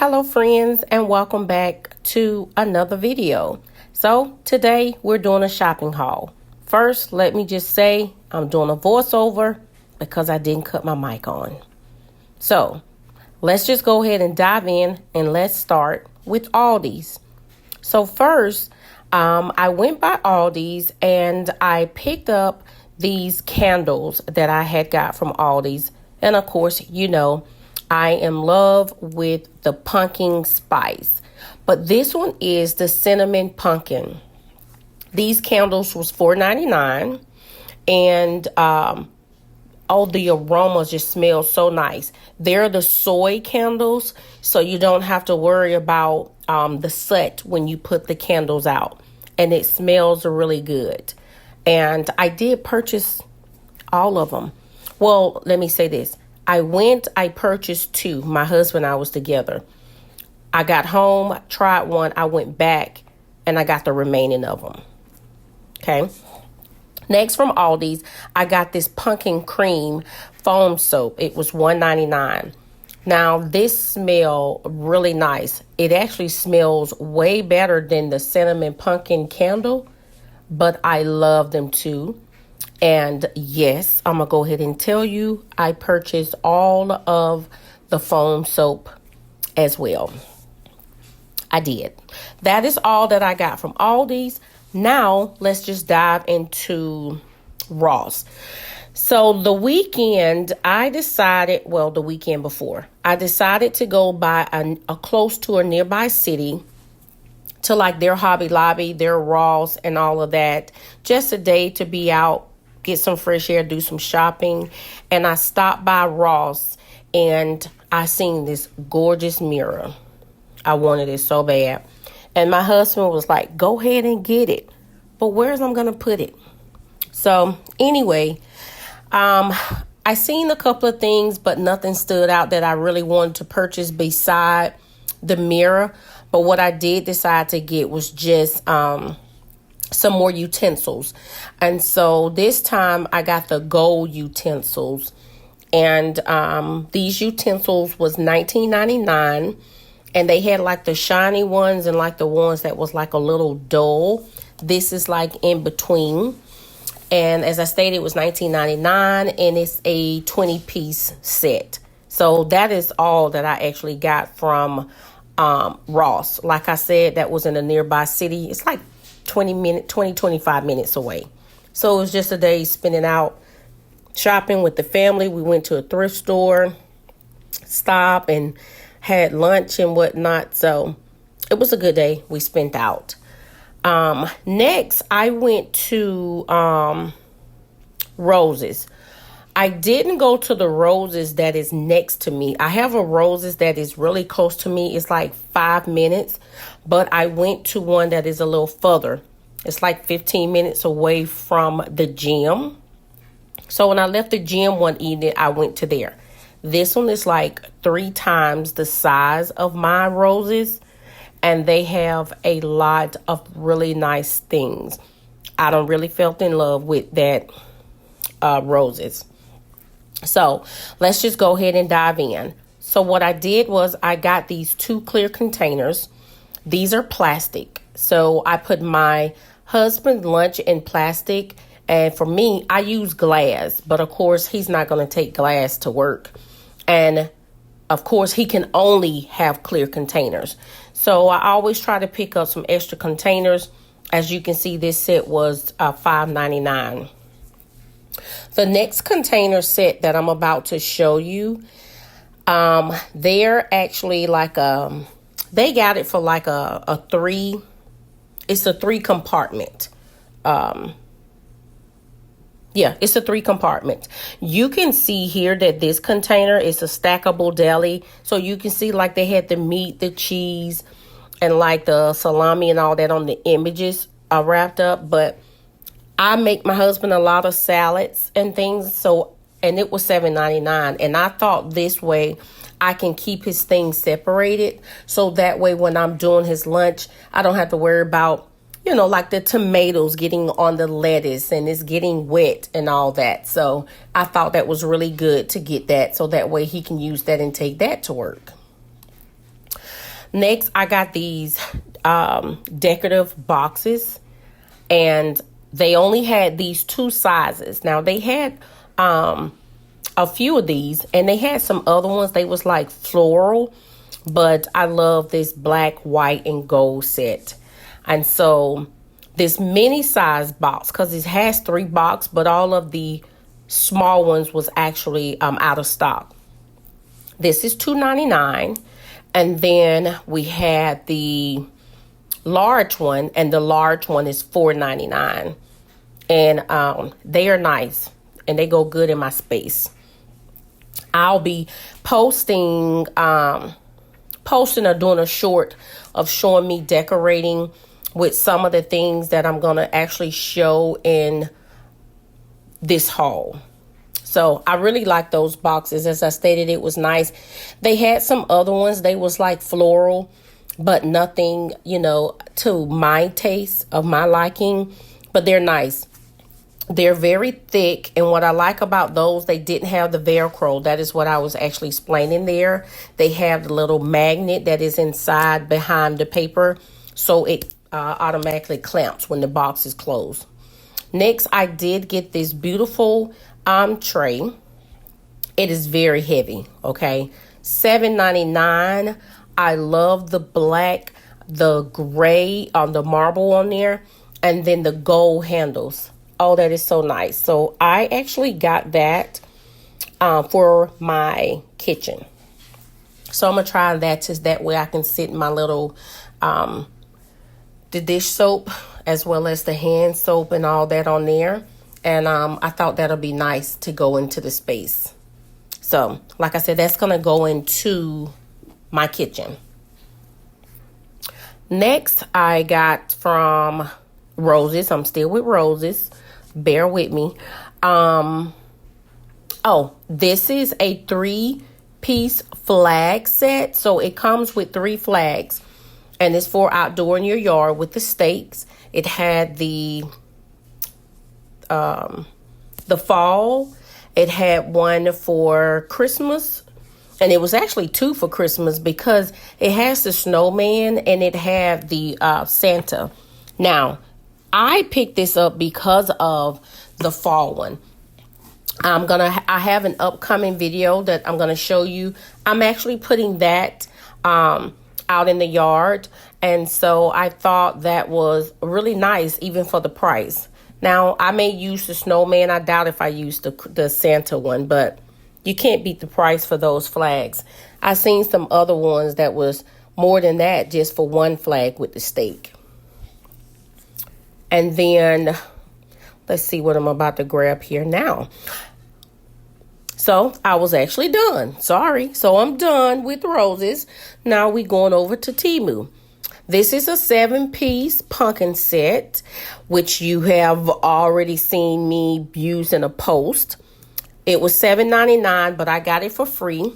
Hello friends, and welcome back to another video. So today we're doing a shopping haul. First, let me just say I'm doing a voiceover because I didn't cut my mic on. So let's just go ahead and dive in, and let's start with Aldi's. So first, I went by Aldi's and I picked up these candles that I had got from Aldi's. And of course, you know, I am in love with the pumpkin spice, but this one is the cinnamon pumpkin. These candles was $4.99, and the aromas just smell so nice. They're the soy candles, so you don't have to worry about the soot when you put the candles out, and it smells really good. And I did purchase all of them. Well, let me say this. I purchased two. My husband and I was together. I got home, tried one, I went back, and I got the remaining of them. Okay. Next from Aldi's, I got this pumpkin cream foam soap. It was $1.99. Now, this smell really nice. It actually smells way better than the cinnamon pumpkin candle, but I love them too. And yes, I'm going to go ahead and tell you, I purchased all of the foam soap as well. I did. That is all that I got from Aldi's. Now, let's just dive into Ross. So the weekend before, I decided to go by a close to a nearby city to like their Hobby Lobby, their Ross, and all of that. Just a day to be out, get some fresh air, do some shopping. And I stopped by Ross and I seen this gorgeous mirror. I wanted it so bad. And my husband was like, go ahead and get it. But where's I'm going to put it? So anyway, I seen a couple of things, but nothing stood out that I really wanted to purchase beside the mirror. But what I did decide to get was just some more utensils. And so this time I got the gold utensils. And these utensils was $19.99. And they had like the shiny ones and like the ones that was like a little dull. This is like in between. And as I stated, it was $19.99, and it's a 20-piece set. So that is all that I actually got from Ross. Like I said, that was in a nearby city. It's like 25 minutes away. So it was just a day spending out shopping with the family. We went to a thrift store, stopped and had lunch and whatnot. So it was a good day we spent out. Next, I went to Roses. I didn't go to the Roses that is next to me. I have a Roses that is really close to me. It's like 5 minutes, but I went to one that is a little further. It's like 15 minutes away from the gym. So when I left the gym one evening, I went to there. This one is like 3 times the size of my Roses, and they have a lot of really nice things. I don't really felt in love with that Roses. So let's just go ahead and dive in. So what I did was I got these 2 clear containers. These are plastic. So I put my husband's lunch in plastic. And for me, I use glass. But of course, he's not going to take glass to work. And of course, he can only have clear containers. So I always try to pick up some extra containers. As you can see, this set was $5.99. The next container set that I'm about to show you, they're actually like they got it for like a 3. It's a 3 compartment. Yeah, it's a 3 compartment. You can see here that this container is a stackable deli. So you can see like they had the meat, the cheese, and like the salami and all that on the images wrapped up. But I make my husband a lot of salads and things. And it was $7.99. And I thought this way I can keep his things separated. So that way when I'm doing his lunch, I don't have to worry about, you know, like the tomatoes getting on the lettuce and it's getting wet and all that. So I thought that was really good to get that. So that way he can use that and take that to work. Next, I got these decorative boxes, and they only had these 2 sizes. Now, they had a few of these, and they had some other ones. They was like floral, but I love this black, white, and gold set. And so this mini size box, because it has 3 boxes, but all of the small ones was actually out of stock. This is $2.99. And then we had the large one, and the large one is $4.99. And they are nice, and they go good in my space. I'll be posting or doing a short of showing me decorating with some of the things that I'm going to actually show in this haul. So I really like those boxes. As I stated, it was nice. They had some other ones. They was like floral, but nothing, to my taste, of my liking. But they're nice. They're very thick. And what I like about those, they didn't have the Velcro. That is what I was actually explaining there. They have the little magnet that is inside behind the paper. So it automatically clamps when the box is closed. Next, I did get this beautiful tray. It is very heavy, okay? $7.99. I love the black, the gray on the marble on there, and then the gold handles. Oh, that is so nice. So I actually got that for my kitchen. So I'm gonna try that, just that way I can sit in my little the dish soap as well as the hand soap and all that on there. And I thought that'll be nice to go into the space. So, like I said, that's going to go into my kitchen. Next, I got from Roses. I'm still with Roses. Bear with me. This is a 3-piece flag set. So, it comes with 3 flags. And it's for outdoor in your yard with the stakes. It had the fall. It had one for Christmas, and it was actually 2 for Christmas because it has the snowman and it had the Santa. Now, I picked this up because of the fall one. I have an upcoming video that I'm gonna show you. I'm actually putting that out in the yard, and so I thought that was really nice, even for the price. Now, I may use the snowman. I doubt if I use the Santa one, but you can't beat the price for those flags. I seen some other ones that was more than that just for 1 flag with the stake. And then, let's see what I'm about to grab here now. So, I was actually done. Sorry. So, I'm done with Roses. Now, we're going over to Temu. This is a 7-piece pumpkin set, which you have already seen me use in a post. It was $7.99, but I got it for free.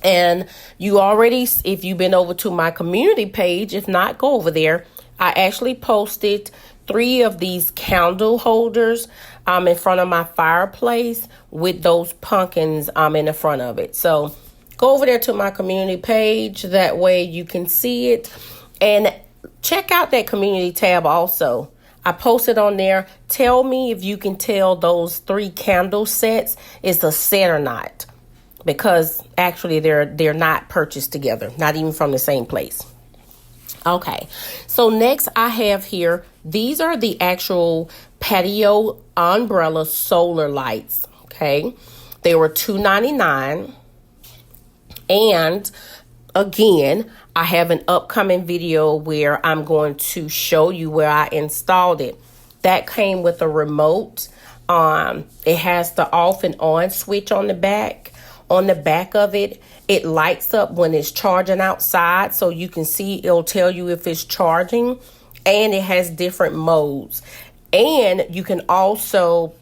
And you already, if you've been over to my community page, if not, go over there. I actually posted 3 of these candle holders in front of my fireplace with those pumpkins in the front of it. So go over there to my community page. That way you can see it. And check out that community tab also. I posted on there. Tell me if you can tell those 3 candle sets is a set or not. Because actually they're not purchased together. Not even from the same place. Okay. So next I have here. These are the actual patio umbrella solar lights. Okay. They were $2.99. And again, I have an upcoming video where I'm going to show you where I installed it. That came with a remote. It has the off and on switch on the back. On the back of it, it lights up when it's charging outside. So you can see, it'll tell you if it's charging. And it has different modes. And you can also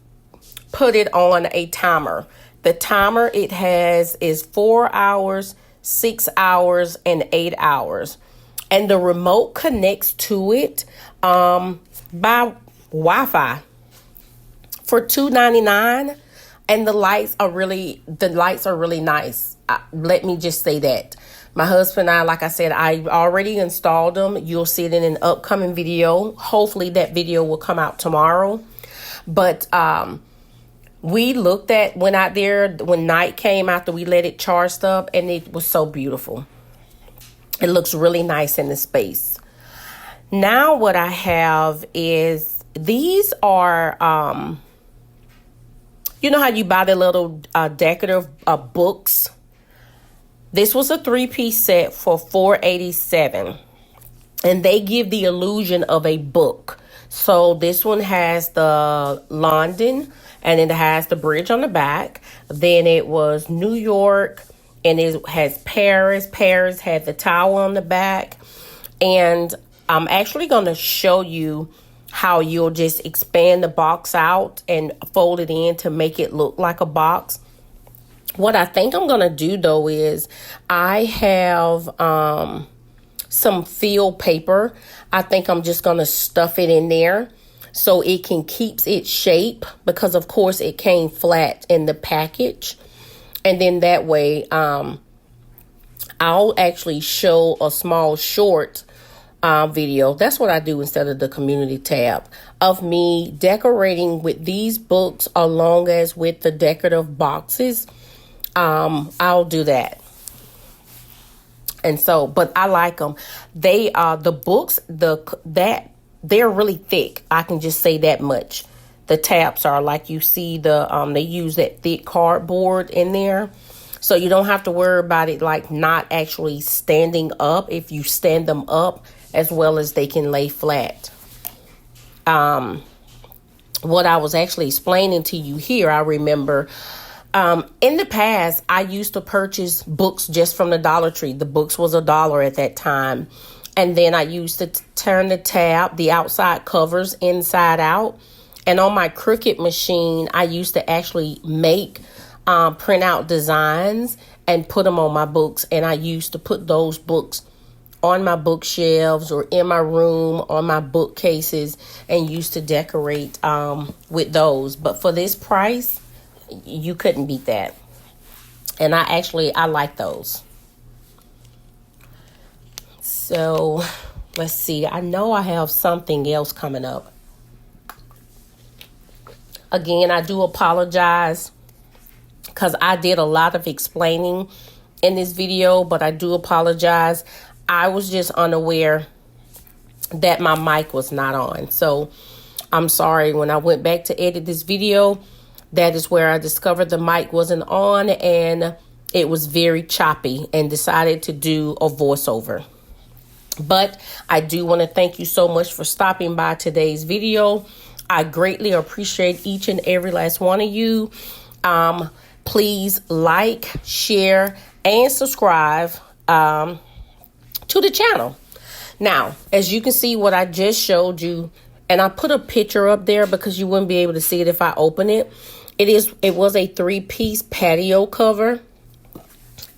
put it on a timer. The timer it has is 4 hours, 6 hours, and 8 hours. And the remote connects to it by Wi-Fi for $2.99. And the lights are really nice. Let me just say that. My husband and I, like I said, I already installed them. You'll see it in an upcoming video. Hopefully that video will come out tomorrow. But we went out there when night came after we let it charged up, and it was so beautiful. It looks really nice in the space. Now what I have is, these are, you know how you buy the little decorative books? This was a 3-piece set for $4.87. And they give the illusion of a book. So this one has the London, and it has the bridge on the back. Then it was New York, and it has Paris. Paris had the tower on the back. And I'm actually going to show you how you'll just expand the box out and fold it in to make it look like a box. What I think I'm going to do, though, is I have some field paper. I think I'm just going to stuff it in there so it can keep its shape, because, of course, it came flat in the package. And then that way, I'll actually show a small short video. That's what I do instead of the community tab, of me decorating with these books along as with the decorative boxes. I'll do that. And so, but I like them. They are the books, they're really thick. I can just say that much. The tabs are like, you see they use that thick cardboard in there. So you don't have to worry about it like not actually standing up if you stand them up, as well as they can lay flat. What I was actually explaining to you here, I remember in the past, I used to purchase books just from the Dollar Tree. The books was $1 at that time. And then I used to turn the outside covers inside out. And on my Cricut machine, I used to actually make print out designs and put them on my books. And I used to put those books on my bookshelves or in my room, on my bookcases, and used to decorate with those. But for this price, you couldn't beat that. And I like those. So let's see. I know I have something else coming up. Again, I do apologize because I did a lot of explaining in this video, but I do apologize. I was just unaware that my mic was not on. So I'm sorry. When I went back to edit this video, that is where I discovered the mic wasn't on and it was very choppy, and decided to do a voiceover. But I do want to thank you so much for stopping by today's video. I greatly appreciate each and every last one of you. Please like, share, and subscribe to the channel. Now, as you can see what I just showed you, and I put a picture up there because you wouldn't be able to see it if I open it. It was a 3-piece patio cover.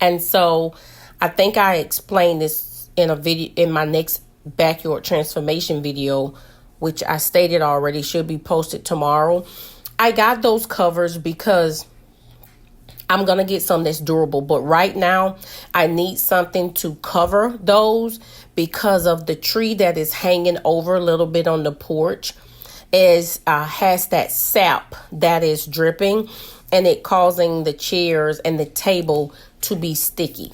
And so I think I explained this in a video in my next backyard transformation video, which I stated already should be posted tomorrow. I got those covers because I'm going to get some that's durable. But right now, I need something to cover those because of the tree that is hanging over a little bit on the porch. Has that sap that is dripping, and it causing the chairs and the table to be sticky.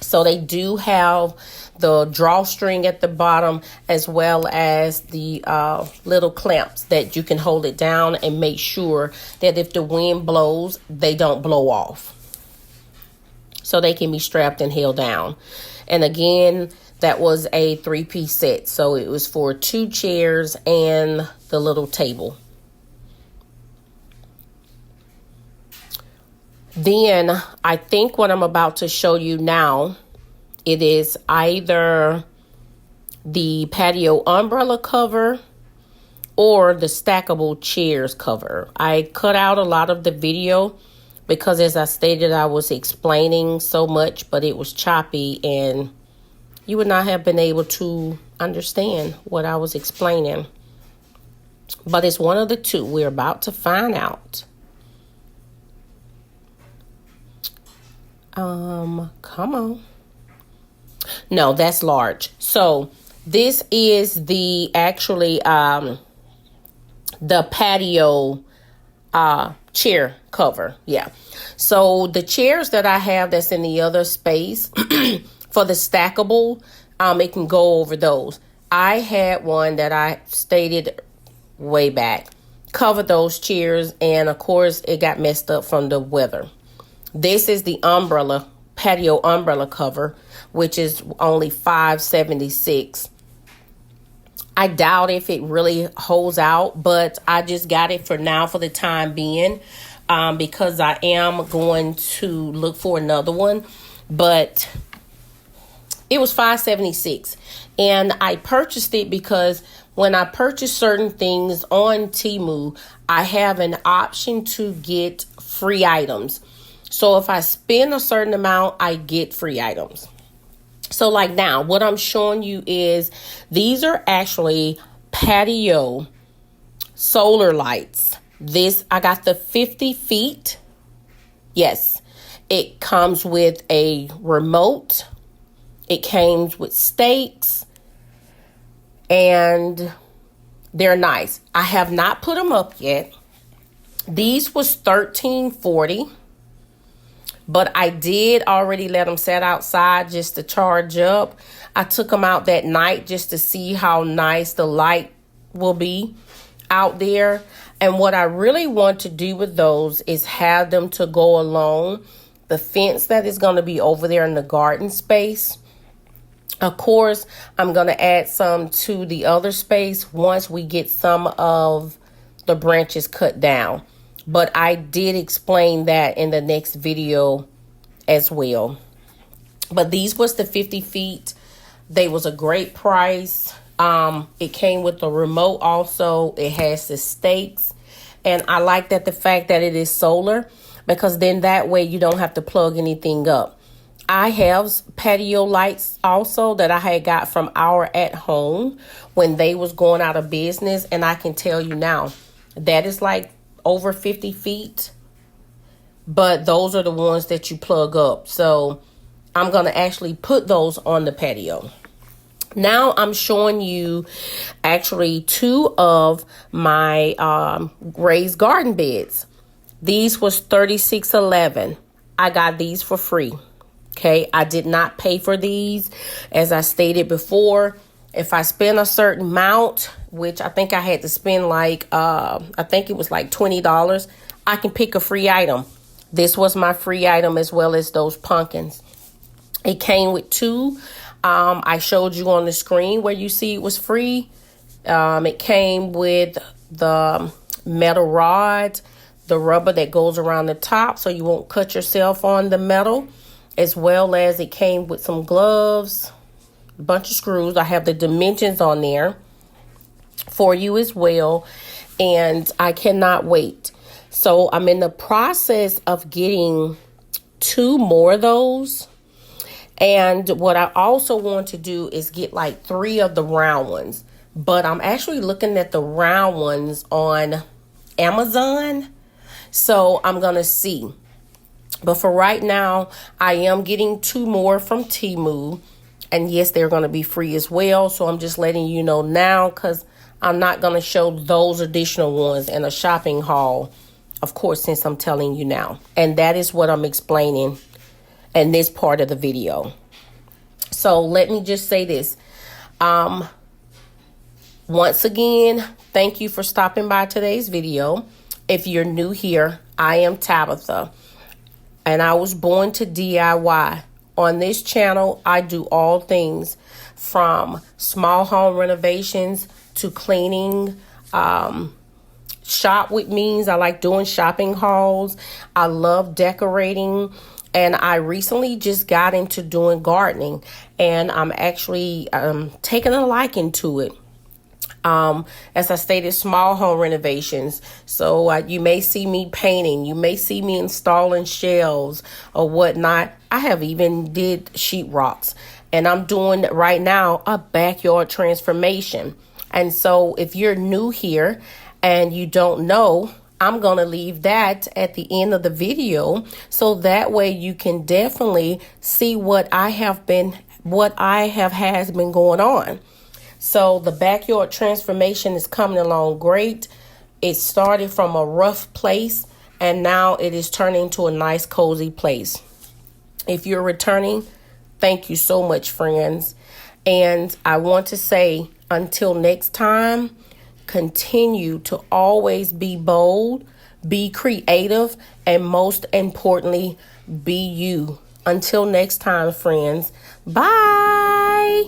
So they do have the drawstring at the bottom, as well as the little clamps that you can hold it down and make sure that if the wind blows, they don't blow off. So they can be strapped and held down. And again, that was a 3-piece set. So it was for 2 chairs and the little table. Then I think what I'm about to show you now, it is either the patio umbrella cover or the stackable chairs cover. I cut out a lot of the video because, as I stated, I was explaining so much, but it was choppy and you would not have been able to understand what I was explaining. But it's one of the two. We're about to find out. Come on. No, that's large. So this is the actually the patio chair cover. Yeah. So the chairs that I have that's in the other space for the stackable, it can go over those. I had one that I stated way back, covered those chairs, and of course it got messed up from the weather. This is the umbrella, patio umbrella cover, which is only $5.76. I doubt if it really holds out, but I just got it for now for the time being, because I am going to look for another one. But it was $5.76, and I purchased it because when I purchase certain things on Temu, I have an option to get free items. So if I spend a certain amount, I get free items. So like now, what I'm showing you is these are actually patio solar lights. This, I got the 50 feet. Yes, it comes with a remote. It came with stakes, and they're nice. I have not put them up yet. These was $13.40. But I did already let them set outside just to charge up. I took them out that night just to see how nice the light will be out there. And what I really want to do with those is have them to go along the fence that is going to be over there in the garden space. Of course, I'm going to add some to the other space once we get some of the branches cut down. But I did explain that in the next video as well. But these was the 50 feet. They was a great price. It came with the remote also. It has the stakes. And I like that the fact that it is solar, because then that way you don't have to plug anything up. I have patio lights also that I had got from Our At Home when they was going out of business. And I can tell you now, that is like over 50 feet, but those are the ones that you plug up. So I'm going to actually put those on the patio. Now I'm showing you actually two of my raised garden beds. These was $36.11. I got these for free. Okay, I did not pay for these. As I stated before, if I spend a certain amount, which I think I had to spend like, I think it was like $20, I can pick a free item. This was my free item, as well as those pumpkins. It came with two. I showed you on the screen where you see it was free. It came with the metal rod, the rubber that goes around the top so you won't cut yourself on the metal, as well as it came with some gloves, a bunch of screws. I have the dimensions on there for you as well, and I cannot wait. So I'm in the process of getting two more of those. And what I also want to do is get like 3 of the round ones. But I'm actually looking at the round ones on Amazon. So I'm going to see. But for right now, I am getting 2 more from Temu. And yes, they're going to be free as well. So I'm just letting you know now, because I'm not going to show those additional ones in a shopping haul, of course, since I'm telling you now. And that is what I'm explaining in this part of the video. So let me just say this. Once again, thank you for stopping by today's video. If you're new here, I am Tabitha, and I was born to DIY. On this channel, I do all things from small home renovations to cleaning. Shop with means I like doing shopping hauls. I love decorating. And I recently just got into doing gardening, and I'm actually taking a liking to it. As I stated, small home renovations. So you may see me painting. You may see me installing shelves or whatnot. I have even did sheetrocks. And I'm doing right now a backyard transformation. And so if you're new here and you don't know, I'm going to leave that at the end of the video, so that way you can definitely see what has been going on. So the backyard transformation is coming along great. It started from a rough place, and now it is turning to a nice, cozy place. If you're returning, thank you so much, friends. And I want to say, until next time, continue to always be bold, be creative, and most importantly, be you. Until next time, friends. Bye.